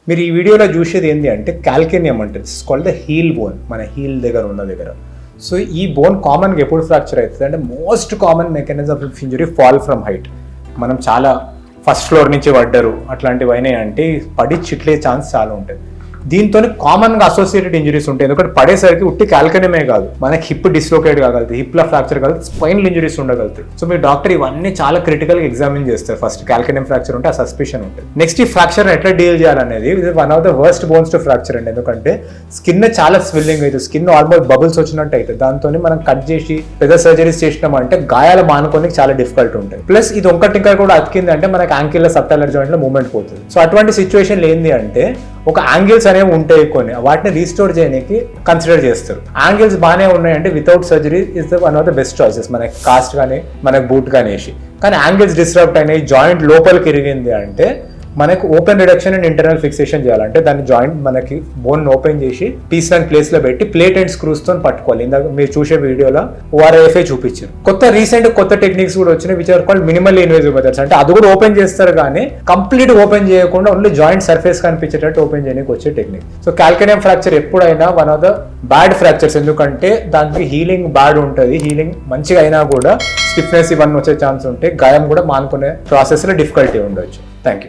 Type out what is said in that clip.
మీరు ఈ వీడియోలో చూసేది ఏంటి అంటే కాల్కేనియం అంటే it's called the heel bone, మన హీల్ దగ్గర ఉన్న దగ్గర. సో ఈ బోన్ కామన్గా ఎప్పుడు ఫ్రాక్చర్ అవుతుంది అంటే most common mechanism of injury fall from height. మనం చాలా ఫస్ట్ ఫ్లోర్ నుంచి పడ్డారు అట్లాంటివి అయినాయి అంటే పడి చిట్లే ఛాన్స్ చాలా ఉంటుంది. దీంతో కామన్గా అసోసియేటెడ్ ఇంజరీస్ ఉంటాయి. ఎందుకంటే పడేసరికి ఉట్టి కాల్కనమే కాదు, మనకి హిప్ డిస్లోకేట్ కాగలుగుతుంది, హిప్లో ఫ్రాక్చర్ కాదు, స్పైనల్ ఇంజరీస్ ఉండగలుగుతాయి. సో మీరు డాక్టర్ ఇవన్నీ చాలా క్రిటికల్గా ఎగ్జామిన్ చేస్తారు. ఫస్ట్ కాల్కనియం ఫ్రాక్చర్ ఉంటే ఆ సస్పిషన్ ఉంటుంది. నెక్స్ట్ ఈ ఫ్రాక్చర్ ఎట్లా డీల్ చేయాలనేది ఇది one of the worst bones to fracture అండి. ఎందుకంటే స్కిన్ చాలా స్విల్లింగ్ అవుతుంది, స్కిన్ ఆల్మోస్ట్ బబుల్స్ వచ్చినట్టు అవుతుంది. దాంతో మనం కట్ చేసి పెద్ద సర్జరీస్ చేసినామంటే గాయాలు మానుకోనికి చాలా డిఫికల్ట్ ఉంటుంది. ప్లస్ ఇది ఒక్కటింకా కూడా అతికింది అంటే మనకి యాంకిల్ సబ్టాలర్ జాయింట్ లో మూవ్మెంట్ పోతుంది. సో అటువంటి సిచ్యువేషన్ ఏంది అంటే ఒక యాంగిల్స్ అనేవి ఉంటాయి కొన్ని, వాటిని రీస్టోర్ చేయడానికి కన్సిడర్ చేస్తారు. యాంగిల్స్ బాగానే ఉన్నాయంటే without surgery is one of the best choices, మనకి కాస్ట్ కానీ మనకి బూట్ కానీ వేసి. కానీ యాంగిల్స్ డిస్టర్బ్ అయినాయి, జాయింట్ లోపలికి ఇరిగింది అంటే మనకు open reduction and internal fixation చేయాలంటే దాన్ని జాయింట్ మనకి బోన్ ఓపెన్ చేసి పీస్ అండ్ ప్లేస్ లో పెట్టి ప్లేట్ అండ్ స్క్రూస్ తో పట్టుకోవాలి. ఇందాక మీరు చూసే వీడియోలో ORIFA చూపించారు. కొత్త టెక్నిక్స్ కూడా వచ్చినాయి which are called minimal invasive methods. అంటే అది కూడా ఓపెన్ చేస్తారు కానీ కంప్లీట్ ఓపెన్ చేయకుండా ఓన్లీ జాయింట్ సర్ఫేస్ కనిపించేటట్టు ఓపెన్ చేయడానికి వచ్చే టెక్నిక్. సో కాల్కేనియం ఫ్రాక్చర్ ఎప్పుడైనా one of the bad fractures, ఎందుకంటే దానికి హీలింగ్ బ్యాడ్ ఉంటుంది. హీలింగ్ మంచిగా అయినా కూడా స్టిఫ్నెస్ ఇవన్నీ వచ్చే ఛాన్స్ ఉంటాయి. గాయం కూడా మానుకునే ప్రాసెస్ లో డిఫికల్టీ ఉండొచ్చు. Thank you.